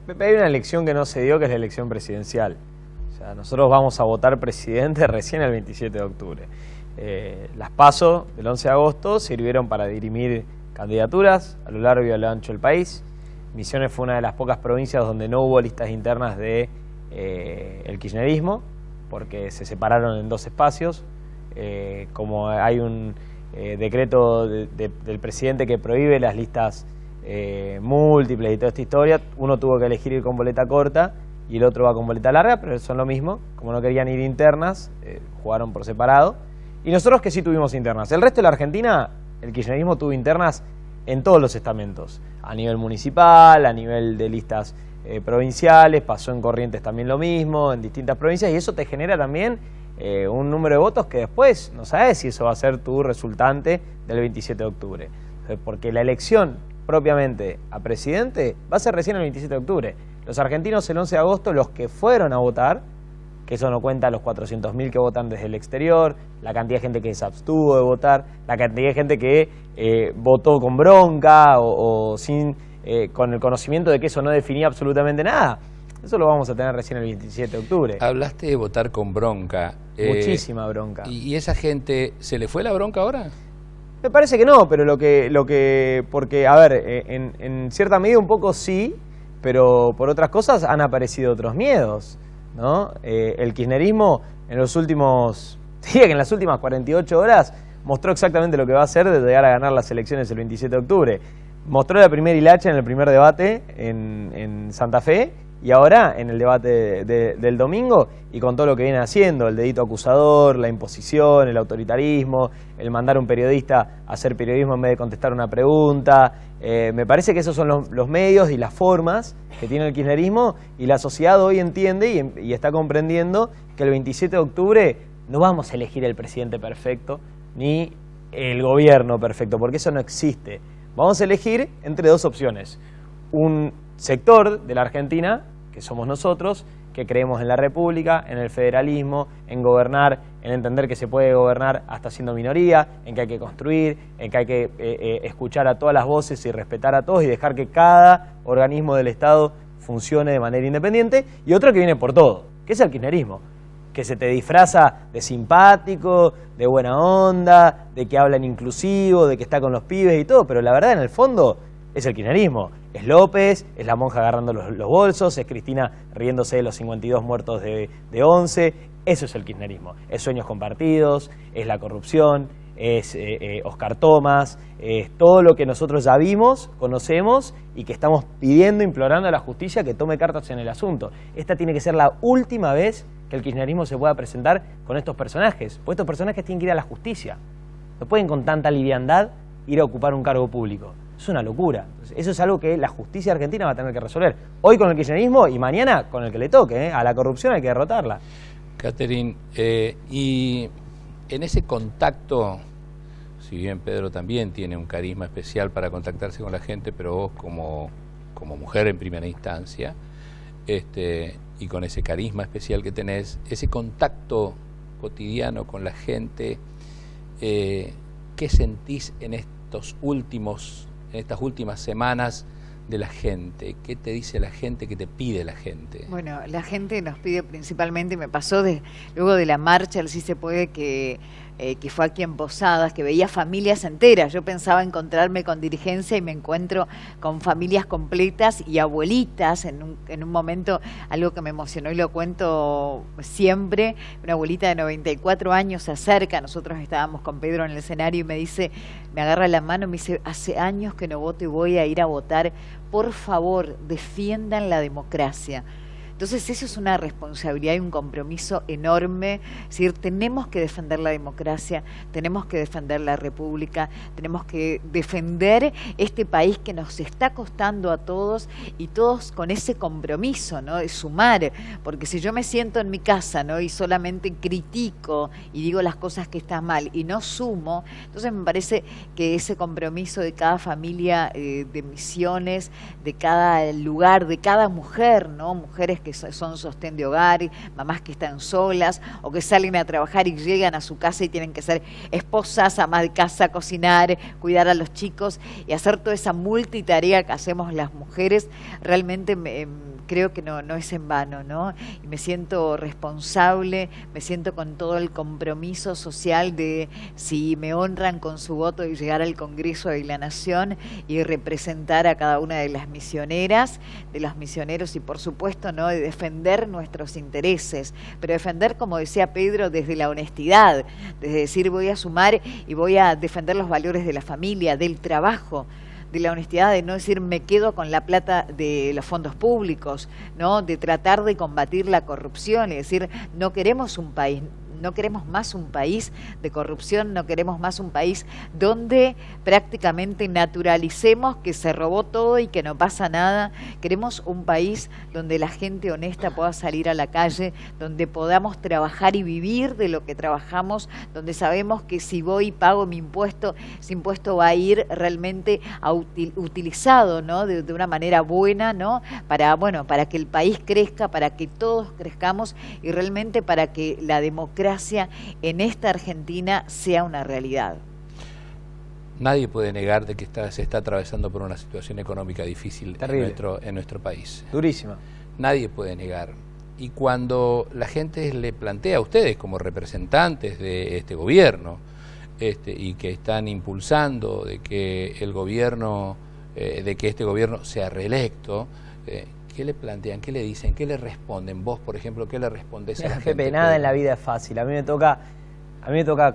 Pepe, hay una elección que no se dio, que es la elección presidencial. O sea, nosotros vamos a votar presidente recién el 27 de octubre. Las PASO del 11 de agosto sirvieron para dirimir candidaturas a lo largo y a lo ancho del país. Misiones fue una de las pocas provincias donde no hubo listas internas de el kirchnerismo, porque se separaron en dos espacios. Como hay un decreto del presidente que prohíbe las listas múltiples y toda esta historia, uno tuvo que elegir ir con boleta corta y el otro va con boleta larga, pero son lo mismo. Como no querían ir internas, jugaron por separado. Y nosotros que sí tuvimos internas. El resto de la Argentina, el kirchnerismo tuvo internas en todos los estamentos, a nivel municipal, a nivel de listas provinciales, pasó en Corrientes también lo mismo, en distintas provincias, y eso te genera también un número de votos que después no sabes si eso va a ser tu resultante del 27 de octubre. Porque la elección propiamente a presidente va a ser recién el 27 de octubre. Los argentinos el 11 de agosto, los que fueron a votar, que eso no cuenta los 400.000 que votan desde el exterior, la cantidad de gente que se abstuvo de votar, la cantidad de gente que votó con bronca o sin con el conocimiento de que eso no definía absolutamente nada. Eso lo vamos a tener recién el 27 de octubre. Hablaste de votar con bronca. Muchísima bronca. ¿Y esa gente, se le fue la bronca ahora? Me parece que no, pero porque, a ver, en cierta medida un poco sí, pero por otras cosas han aparecido otros miedos, ¿no? El kirchnerismo en los últimos, diría que en las últimas 48 horas mostró exactamente lo que va a hacer de llegar a ganar las elecciones el 27 de octubre. Mostró la primera hilacha en el primer debate en Santa Fe y ahora en el debate del domingo, y con todo lo que viene haciendo, el dedito acusador, la imposición, el autoritarismo, el mandar a un periodista a hacer periodismo en vez de contestar una pregunta. Me parece que esos son los medios y las formas que tiene el kirchnerismo, y la sociedad hoy entiende y está comprendiendo que el 27 de octubre no vamos a elegir el presidente perfecto ni el gobierno perfecto, porque eso no existe. Vamos a elegir entre dos opciones: un sector de la Argentina, que somos nosotros, que creemos en la república, en el federalismo, en gobernar, en entender que se puede gobernar hasta siendo minoría, en que hay que construir, en que hay que escuchar a todas las voces y respetar a todos y dejar que cada organismo del Estado funcione de manera independiente, y otro que viene por todo, que es el kirchnerismo, que se te disfraza de simpático, de buena onda, de que habla en inclusivo, de que está con los pibes y todo, pero la verdad en el fondo es el kirchnerismo. Es López, es la monja agarrando los bolsos, es Cristina riéndose de los 52 muertos de 11. Eso es el kirchnerismo. Es sueños compartidos, es la corrupción, es Oscar Thomas, es todo lo que nosotros ya vimos, conocemos y que estamos pidiendo, implorando a la justicia que tome cartas en el asunto. Esta tiene que ser la última vez que el kirchnerismo se pueda presentar con estos personajes, porque estos personajes tienen que ir a la justicia. No pueden con tanta liviandad ir a ocupar un cargo público. Es una locura. Eso es algo que la justicia argentina va a tener que resolver. Hoy con el kirchnerismo y mañana con el que le toque. A la corrupción hay que derrotarla. Catherine, y en ese contacto, si bien Pedro también tiene un carisma especial para contactarse con la gente, pero vos como mujer en primera instancia, y con ese carisma especial que tenés, ese contacto cotidiano con la gente, ¿qué sentís en estas últimas semanas de la gente? ¿Qué te dice la gente? ¿Qué te pide la gente? Bueno, la gente nos pide principalmente, me pasó luego de la marcha, el Sí se puede, que fue aquí en Posadas, que veía familias enteras. Yo pensaba encontrarme con dirigencia y me encuentro con familias completas y abuelitas. En un momento, algo que me emocionó y lo cuento siempre, una abuelita de 94 años se acerca, nosotros estábamos con Pedro en el escenario y me dice, me agarra la mano y me dice, hace años que no voto y voy a ir a votar, por favor, defiendan la democracia. Entonces eso es una responsabilidad y un compromiso enorme. Es decir, tenemos que defender la democracia, tenemos que defender la república, tenemos que defender este país que nos está costando a todos, y todos con ese compromiso, ¿no?, de sumar. Porque si yo me siento en mi casa, ¿no?, y solamente critico y digo las cosas que están mal y no sumo, entonces me parece que ese compromiso de cada familia de Misiones, de cada lugar, de cada mujer, ¿no?, mujeres que son sostén de hogar, mamás que están solas o que salen a trabajar y llegan a su casa y tienen que ser esposas, amas de casa, cocinar, cuidar a los chicos y hacer toda esa multitarea que hacemos las mujeres, realmente creo que no es en vano, ¿no? Y me siento responsable, me siento con todo el compromiso social de si me honran con su voto y llegar al Congreso de la Nación y representar a cada una de las misioneras, de los misioneros y por supuesto, ¿no?, de defender nuestros intereses, pero defender, como decía Pedro, desde la honestidad, desde decir voy a sumar y voy a defender los valores de la familia, del trabajo, de la honestidad, de no decir me quedo con la plata de los fondos públicos, ¿no?, de tratar de combatir la corrupción y decir no queremos un país, no queremos más un país de corrupción, no queremos más un país donde prácticamente naturalicemos que se robó todo y que no pasa nada. Queremos un país donde la gente honesta pueda salir a la calle, donde podamos trabajar y vivir de lo que trabajamos, donde sabemos que si voy y pago mi impuesto, ese impuesto va a ir realmente utilizado, ¿no?, de una manera buena, ¿no?, para que el país crezca, para que todos crezcamos y realmente para que la democracia en esta Argentina sea una realidad. Nadie puede negar de que se está atravesando por una situación económica difícil en nuestro país. Durísima. Nadie puede negar. Y cuando la gente le plantea a ustedes como representantes de este gobierno y que están impulsando de que el gobierno, de que este gobierno sea reelecto, ¿qué le plantean? ¿Qué le dicen? ¿Qué le responden? Vos, por ejemplo, ¿qué le respondés a la gente? Pepe, nada en la vida es fácil. A mí me toca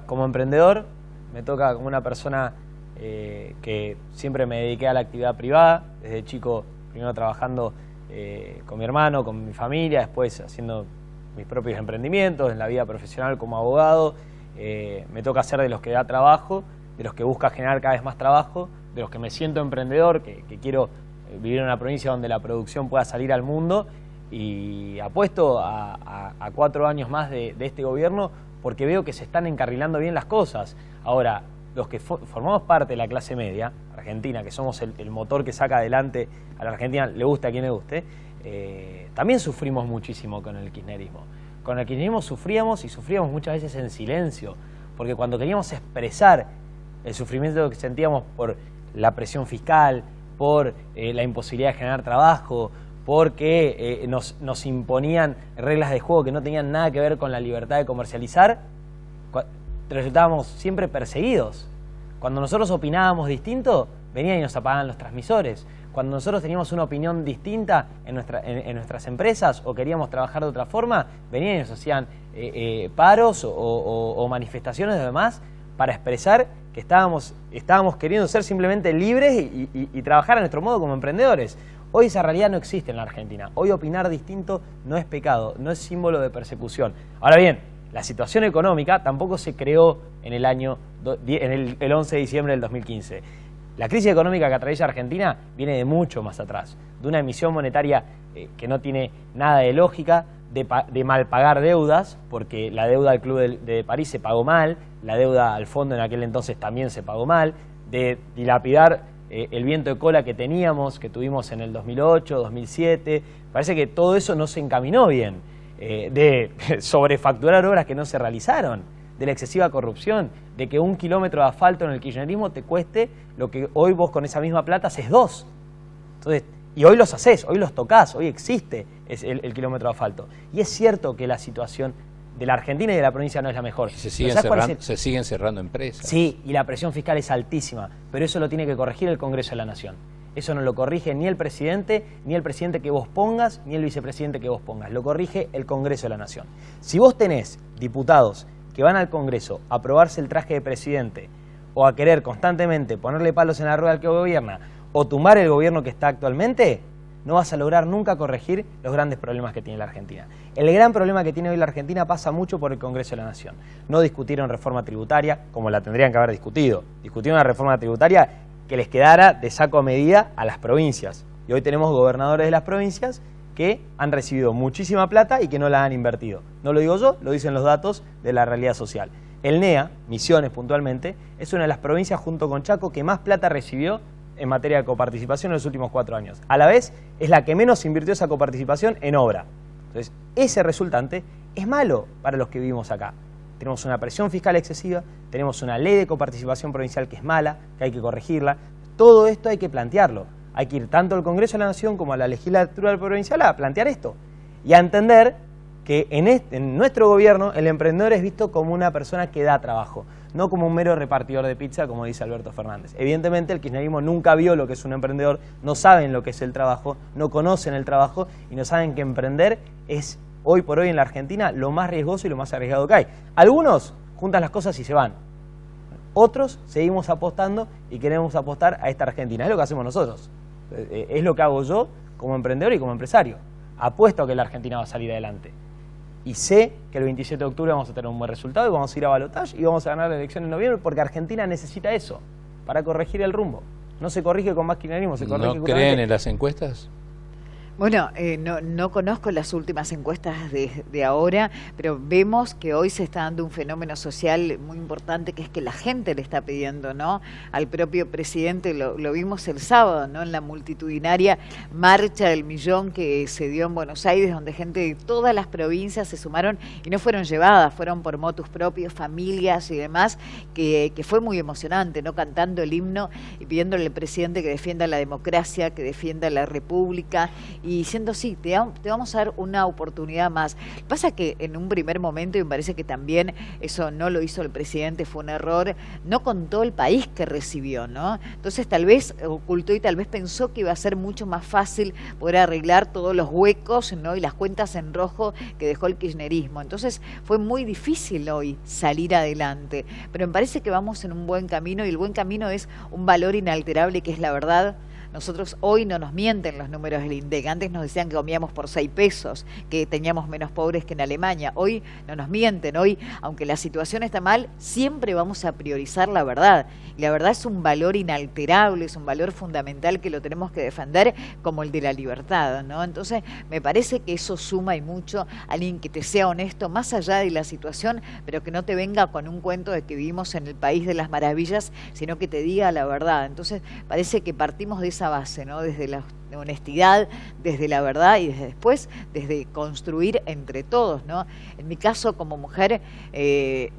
como emprendedor, me toca como una persona que siempre me dediqué a la actividad privada, desde chico, primero trabajando con mi hermano, con mi familia, después haciendo mis propios emprendimientos, en la vida profesional como abogado. Me toca ser de los que da trabajo, de los que busca generar cada vez más trabajo, de los que me siento emprendedor, que quiero vivir en una provincia donde la producción pueda salir al mundo y apuesto a 4 años más de este gobierno porque veo que se están encarrilando bien las cosas. Ahora, los que formamos parte de la clase media argentina, que somos el motor que saca adelante a la Argentina, le guste a quien le guste, también sufrimos muchísimo con el kirchnerismo. Con el kirchnerismo sufríamos muchas veces en silencio, porque cuando queríamos expresar el sufrimiento que sentíamos por la presión fiscal, por la imposibilidad de generar trabajo, porque nos imponían reglas de juego que no tenían nada que ver con la libertad de comercializar, resultábamos siempre perseguidos. Cuando nosotros opinábamos distinto, venían y nos apagaban los transmisores. Cuando nosotros teníamos una opinión distinta en nuestras empresas o queríamos trabajar de otra forma, venían y nos hacían paros o manifestaciones de demás para expresar que estábamos queriendo ser simplemente libres y trabajar a nuestro modo como emprendedores. Hoy esa realidad no existe en la Argentina. Hoy opinar distinto no es pecado, no es símbolo de persecución. Ahora bien, la situación económica tampoco se creó en el 11 de diciembre del 2015. La crisis económica que atraviesa Argentina viene de mucho más atrás, de una emisión monetaria que no tiene nada de lógica, de mal pagar deudas, porque la deuda al Club de París se pagó mal, la deuda al fondo en aquel entonces también se pagó mal, de dilapidar el viento de cola que tuvimos en el 2008, 2007, parece que todo eso no se encaminó bien, de sobrefacturar obras que no se realizaron, de la excesiva corrupción, de que 1 kilómetro de asfalto en el kirchnerismo te cueste lo que hoy vos con esa misma plata haces 2. Entonces, y hoy los haces, hoy los tocás, hoy existe el kilómetro de asfalto. Y es cierto que la situación de la Argentina y de la provincia no es la mejor. Y se siguen cerrando empresas. Sí, y la presión fiscal es altísima, pero eso lo tiene que corregir el Congreso de la Nación. Eso no lo corrige ni el presidente que vos pongas, ni el vicepresidente que vos pongas. Lo corrige el Congreso de la Nación. Si vos tenés diputados que van al Congreso a aprobarse el traje de presidente o a querer constantemente ponerle palos en la rueda al que gobierna o tumbar el gobierno que está actualmente, no vas a lograr nunca corregir los grandes problemas que tiene la Argentina. El gran problema que tiene hoy la Argentina pasa mucho por el Congreso de la Nación. No discutieron reforma tributaria como la tendrían que haber discutido. Discutieron una reforma tributaria que les quedara de saco a medida a las provincias. Y hoy tenemos gobernadores de las provincias que han recibido muchísima plata y que no la han invertido. No lo digo yo, lo dicen los datos de la realidad social. El NEA, Misiones puntualmente, es una de las provincias junto con Chaco que más plata recibió en materia de coparticipación en los últimos 4 años. A la vez, es la que menos invirtió esa coparticipación en obra. Entonces, ese resultante es malo para los que vivimos acá. Tenemos una presión fiscal excesiva, tenemos una ley de coparticipación provincial que es mala, que hay que corregirla. Todo esto hay que plantearlo. Hay que ir tanto al Congreso de la Nación como a la legislatura provincial a plantear esto. Y a entender que en nuestro gobierno el emprendedor es visto como una persona que da trabajo, no como un mero repartidor de pizza, como dice Alberto Fernández. Evidentemente el kirchnerismo nunca vio lo que es un emprendedor, no saben lo que es el trabajo, no conocen el trabajo y no saben que emprender es hoy por hoy en la Argentina lo más riesgoso y lo más arriesgado que hay. Algunos juntan las cosas y se van. Otros seguimos apostando y queremos apostar a esta Argentina. Es lo que hacemos nosotros. Es lo que hago yo como emprendedor y como empresario. Apuesto a que la Argentina va a salir adelante. Y sé que el 27 de octubre vamos a tener un buen resultado y vamos a ir a balotaje y vamos a ganar la elección en noviembre porque Argentina necesita eso para corregir el rumbo. No se corrige con más kirchnerismo, se corrige ¿No creen en las encuestas? Bueno, no conozco las últimas encuestas de ahora, pero vemos que hoy se está dando un fenómeno social muy importante, que es que la gente le está pidiendo, ¿no?, al propio presidente. Lo vimos el sábado, ¿no?, en la multitudinaria marcha del millón que se dio en Buenos Aires, donde gente de todas las provincias se sumaron y no fueron llevadas, fueron por motus propios, familias y demás, que fue muy emocionante, ¿no?, cantando el himno y pidiéndole al presidente que defienda la democracia, que defienda la república, y diciendo, sí, te vamos a dar una oportunidad más. Pasa que en un primer momento, y me parece que también eso no lo hizo el presidente, fue un error, no contó el país que recibió, ¿no? Entonces tal vez ocultó y tal vez pensó que iba a ser mucho más fácil poder arreglar todos los huecos, ¿no?, y las cuentas en rojo que dejó el kirchnerismo. Entonces fue muy difícil hoy salir adelante, pero me parece que vamos en un buen camino, y el buen camino es un valor inalterable que es la verdad. Nosotros hoy no nos mienten los números del INDEC. Antes nos decían que comíamos por 6 pesos, que teníamos menos pobres que en Alemania. Hoy no nos mienten. Hoy, aunque la situación está mal, siempre vamos a priorizar la verdad. Y la verdad es un valor inalterable, es un valor fundamental que lo tenemos que defender, como el de la libertad, ¿no? Entonces, me parece que eso suma y mucho. Alguien que te sea honesto más allá de la situación, pero que no te venga con un cuento de que vivimos en el país de las maravillas, sino que te diga la verdad. Entonces, parece que partimos de esa base, ¿no?, desde la honestidad, desde la verdad, y después desde construir entre todos, ¿no? En mi caso como mujer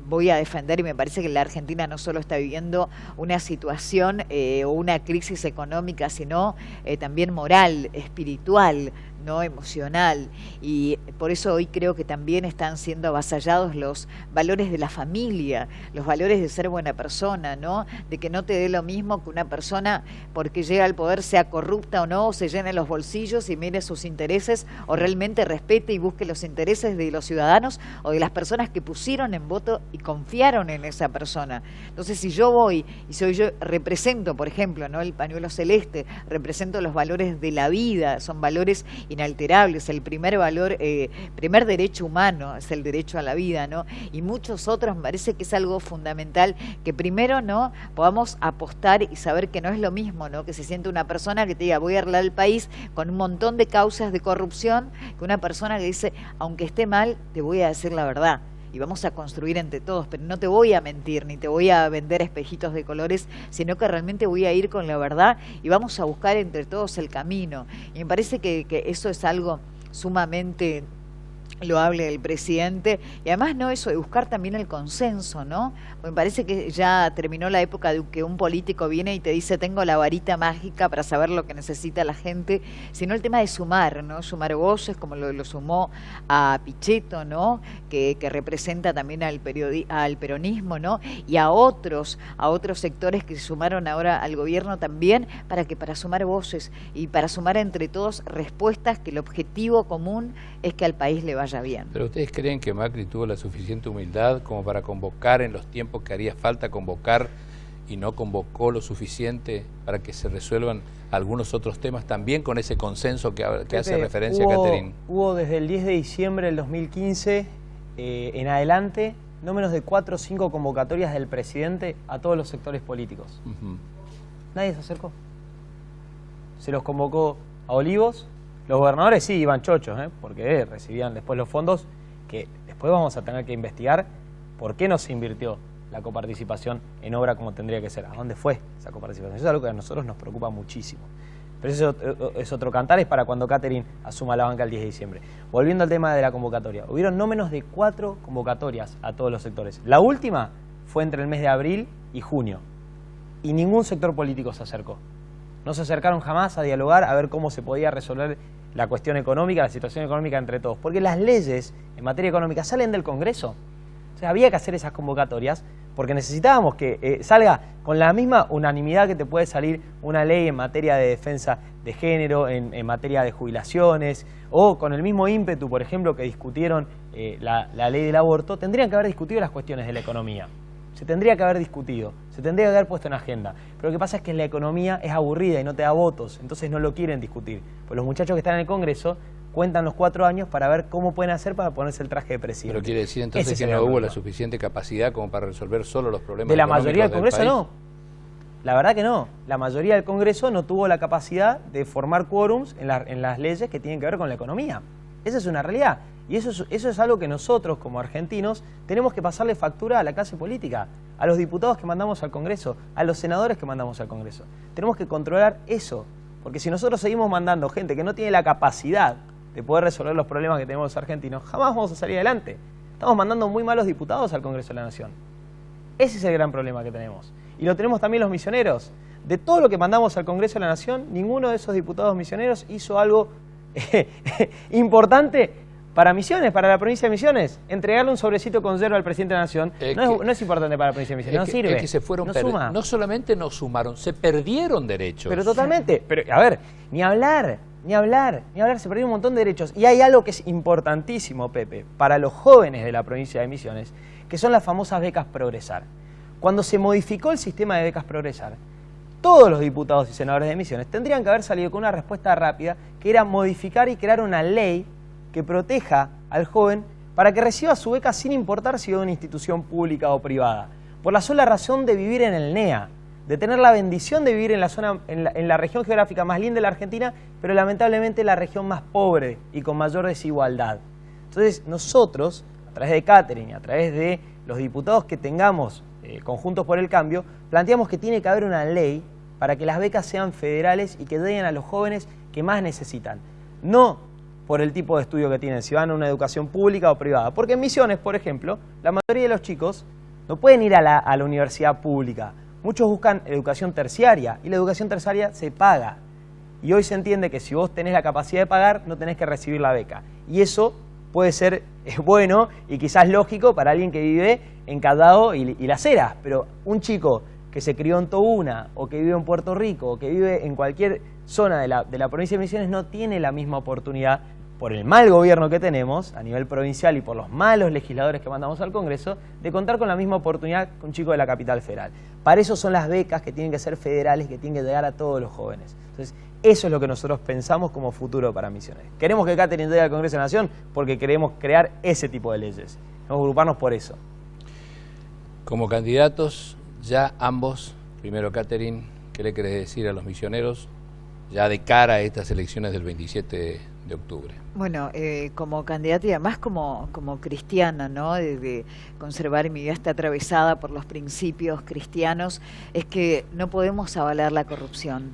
voy a defender, y me parece que la Argentina no solo está viviendo una situación o una crisis económica, sino también moral, espiritual, no emocional, y por eso hoy creo que también están siendo avasallados los valores de la familia, los valores de ser buena persona, ¿no?, de que no te dé lo mismo que una persona porque llega al poder sea corrupta o no, se llene los bolsillos y mire sus intereses, o realmente respete y busque los intereses de los ciudadanos o de las personas que pusieron en voto y confiaron en esa persona. Entonces, si yo voy y yo represento, por ejemplo, ¿no?, el pañuelo celeste, represento los valores de la vida, son valores inalterables, el primer valor, primer derecho humano es el derecho a la vida, ¿no?, y muchos otros. Me parece que es algo fundamental que primero, ¿no?, podamos apostar y saber que no es lo mismo, ¿no?, que se siente una persona que te diga voy a arreglar el país con un montón de causas de corrupción, que una persona que dice aunque esté mal te voy a decir la verdad y vamos a construir entre todos, pero no te voy a mentir ni te voy a vender espejitos de colores, sino que realmente voy a ir con la verdad y vamos a buscar entre todos el camino. Y me parece que eso es algo sumamente loable del presidente, y además no eso de buscar también el consenso, ¿no? Me parece que ya terminó la época de que un político viene y te dice tengo la varita mágica para saber lo que necesita la gente, sino el tema de sumar, ¿no?, sumar voces, como lo sumó a Pichetto, ¿no?, que representa también al peronismo, ¿no?, y a otros sectores que se sumaron ahora al gobierno también, para sumar voces y para sumar entre todos respuestas, que el objetivo común es que al país le vaya bien. ¿Pero ustedes creen que Macri tuvo la suficiente humildad como para convocar en los tiempos que haría falta convocar y no convocó lo suficiente para que se resuelvan algunos otros temas también con ese consenso que hace referencia a Catherine? Hubo desde el 10 de diciembre del 2015 en adelante no menos de 4 o 5 convocatorias del presidente a todos los sectores políticos. Nadie se acercó. Se los convocó a Olivos. Los gobernadores sí iban chochos, porque recibían después los fondos, que después vamos a tener que investigar por qué no se invirtió la coparticipación en obra como tendría que ser. ¿A dónde fue esa coparticipación? Eso es algo que a nosotros nos preocupa muchísimo. Pero eso es otro cantar, es para cuando Catherine asuma la banca el 10 de diciembre. Volviendo al tema de la convocatoria, hubieron no menos de 4 convocatorias a todos los sectores. La última fue entre el mes de abril y junio, y ningún sector político se acercó. No se acercaron jamás a dialogar, a ver cómo se podía resolver la cuestión económica, la situación económica entre todos. Porque las leyes en materia económica salen del Congreso. O sea, había que hacer esas convocatorias porque necesitábamos que salga con la misma unanimidad que te puede salir una ley en materia de defensa de género, en materia de jubilaciones, o con el mismo ímpetu, por ejemplo, que discutieron la ley del aborto, tendrían que haber discutido las cuestiones de la economía. Se tendría que haber discutido, se tendría que haber puesto en agenda. Pero lo que pasa es que la economía es aburrida y no te da votos, entonces no lo quieren discutir. Pues los muchachos que están en el Congreso cuentan los 4 años para ver cómo pueden hacer para ponerse el traje de presidente. Pero quiere decir entonces que no hubo la suficiente capacidad como para resolver solo los problemas de la mayoría del país. Congreso. No, la verdad que no. La mayoría del Congreso no tuvo la capacidad de formar quórums en las leyes que tienen que ver con la economía. Esa es una realidad. Y eso es algo que nosotros, como argentinos, tenemos que pasarle factura a la clase política, a los diputados que mandamos al Congreso, a los senadores que mandamos al Congreso. Tenemos que controlar eso, porque si nosotros seguimos mandando gente que no tiene la capacidad de poder resolver los problemas que tenemos los argentinos, jamás vamos a salir adelante. Estamos mandando muy malos diputados al Congreso de la Nación. Ese es el gran problema que tenemos. Y lo tenemos también los misioneros. De todo lo que mandamos al Congreso de la Nación, ninguno de esos diputados misioneros hizo algo importante para Misiones, para la provincia de Misiones. Entregarle un sobrecito con yerba al presidente de la Nación no es importante para la provincia de Misiones, no sirve. Es que se fueron, no solamente no sumaron, se perdieron derechos. Pero totalmente. Pero, a ver, ni hablar, se perdieron un montón de derechos. Y hay algo que es importantísimo, Pepe, para los jóvenes de la provincia de Misiones, que son las famosas becas Progresar. Cuando se modificó el sistema de becas Progresar, todos los diputados y senadores de Misiones tendrían que haber salido con una respuesta rápida, que era modificar y crear una ley que proteja al joven para que reciba su beca sin importar si es de una institución pública o privada, por la sola razón de vivir en el NEA, de tener la bendición de vivir en la región geográfica más linda de la Argentina, pero lamentablemente la región más pobre y con mayor desigualdad. Entonces nosotros, a través de Catherine, a través de los diputados que tengamos conjuntos por el cambio, planteamos que tiene que haber una ley para que las becas sean federales y que lleguen a los jóvenes que más necesitan. No por el tipo de estudio que tienen, si van a una educación pública o privada. Porque en Misiones, por ejemplo, la mayoría de los chicos no pueden ir a la universidad pública. Muchos buscan educación terciaria y la educación terciaria se paga. Y hoy se entiende que si vos tenés la capacidad de pagar, no tenés que recibir la beca. Y eso puede ser bueno y quizás lógico para alguien que vive en Callao y Las Heras. Pero un chico que se crió en Tobuna o que vive en Puerto Rico o que vive en cualquier zona de la provincia de Misiones no tiene la misma oportunidad, por el mal gobierno que tenemos a nivel provincial y por los malos legisladores que mandamos al Congreso, de contar con la misma oportunidad que un chico de la capital federal. Para eso son las becas que tienen que ser federales, que tienen que llegar a todos los jóvenes. Entonces, eso es lo que nosotros pensamos como futuro para Misiones. Queremos que Catherine llegue al Congreso de la Nación porque queremos crear ese tipo de leyes. Vamos a agruparnos por eso. Como candidatos, ya ambos, primero Catherine, ¿qué le querés decir a los misioneros ya de cara a estas elecciones del 27 de octubre? Bueno, como candidata y además como cristiana, ¿no? De conservar, mi vida está atravesada por los principios cristianos, es que no podemos avalar la corrupción.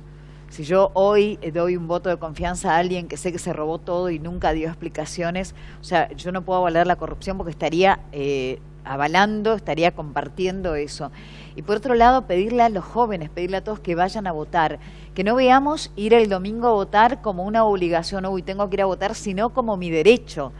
Si yo hoy doy un voto de confianza a alguien que sé que se robó todo y nunca dio explicaciones, o sea, yo no puedo avalar la corrupción porque estaría avalando, estaría compartiendo eso. Y por otro lado, pedirle a los jóvenes, pedirle a todos que vayan a votar, que no veamos ir el domingo a votar como una obligación, uy, tengo que ir a votar, sino como mi derecho.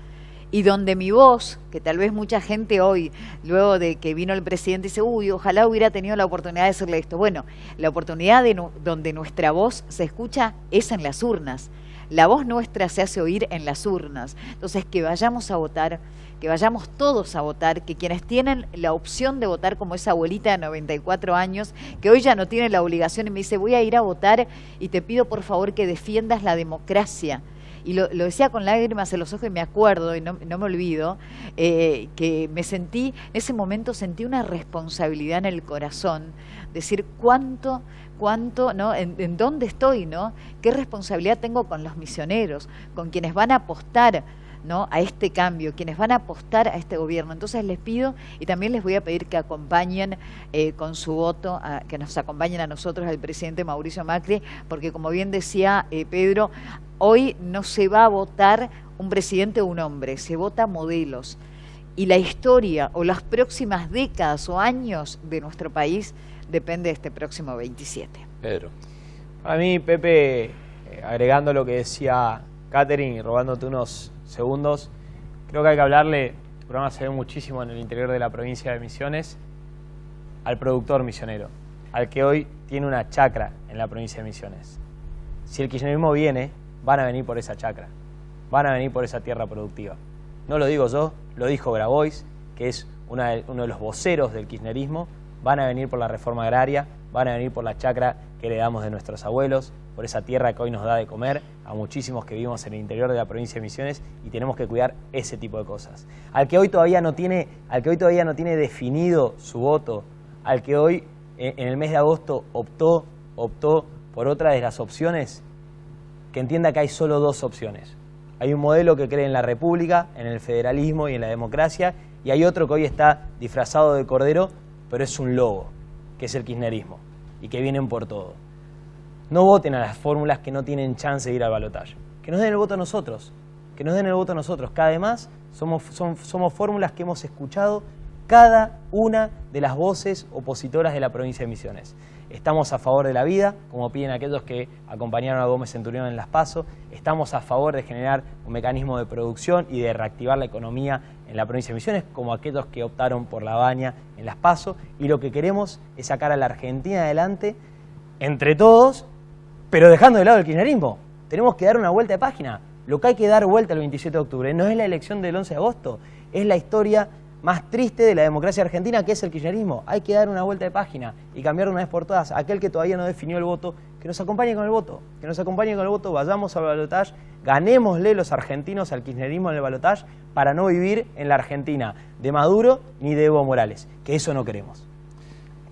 Y donde mi voz, que tal vez mucha gente hoy, luego de que vino el presidente, dice, uy, ojalá hubiera tenido la oportunidad de decirle esto. Bueno, la oportunidad donde nuestra voz se escucha es en las urnas. La voz nuestra se hace oír en las urnas. Entonces, que vayamos a votar, que vayamos todos a votar, que quienes tienen la opción de votar, como esa abuelita de 94 años, que hoy ya no tiene la obligación y me dice, voy a ir a votar y te pido por favor que defiendas la democracia. Y lo decía con lágrimas en los ojos y me acuerdo, y no me olvido, que me sentí, en ese momento sentí una responsabilidad en el corazón, decir cuánto, ¿no? En dónde estoy, ¿no? Qué responsabilidad tengo con los misioneros, con quienes van a apostar ¿no?, a este cambio, quienes van a apostar a este gobierno. Entonces les pido, y también les voy a pedir que acompañen con su voto, que nos acompañen a nosotros, al presidente Mauricio Macri, porque como bien decía Pedro, hoy no se va a votar un presidente o un hombre, se vota modelos. Y la historia o las próximas décadas o años de nuestro país depende de este próximo 27. Pedro. Para mí, Pepe, agregando lo que decía Catherine y robándote unos segundos, creo que hay que hablarle, el programa se ve muchísimo en el interior de la provincia de Misiones, al productor misionero, al que hoy tiene una chacra en la provincia de Misiones. Si el kirchnerismo viene, van a venir por esa chacra, van a venir por esa tierra productiva. No lo digo yo, lo dijo Grabois, que es uno de los voceros del kirchnerismo. Van a venir por la reforma agraria, van a venir por la chacra que heredamos de nuestros abuelos, por esa tierra que hoy nos da de comer a muchísimos que vivimos en el interior de la provincia de Misiones, y tenemos que cuidar ese tipo de cosas. Al que hoy todavía no tiene definido su voto, al que hoy en el mes de agosto optó por otra de las opciones, que entienda que hay solo dos opciones. Hay un modelo que cree en la república, en el federalismo y en la democracia, y hay otro que hoy está disfrazado de cordero, pero es un lobo, que es el kirchnerismo, y que vienen por todo. No voten a las fórmulas que no tienen chance de ir al balotaje. Que nos den el voto a nosotros, que nos den el voto a nosotros. Que además somos fórmulas que hemos escuchado cada una de las voces opositoras de la provincia de Misiones. Estamos a favor de la vida, como piden aquellos que acompañaron a Gómez Centurión en las PASO. Estamos a favor de generar un mecanismo de producción y de reactivar la economía en la provincia de Misiones, como aquellos que optaron por la baña en las PASO. Y lo que queremos es sacar a la Argentina adelante entre todos, pero dejando de lado el kirchnerismo. Tenemos que dar una vuelta de página. Lo que hay que dar vuelta el 27 de octubre no es la elección del 11 de agosto, es la historia más triste de la democracia argentina, que es el kirchnerismo. Hay que dar una vuelta de página y cambiar de una vez por todas. Aquel que todavía no definió el voto, que nos acompañe con el voto. Que nos acompañe con el voto, vayamos al balotaje, ganémosle los argentinos al kirchnerismo en el balotaje para no vivir en la Argentina de Maduro ni de Evo Morales, que eso no queremos.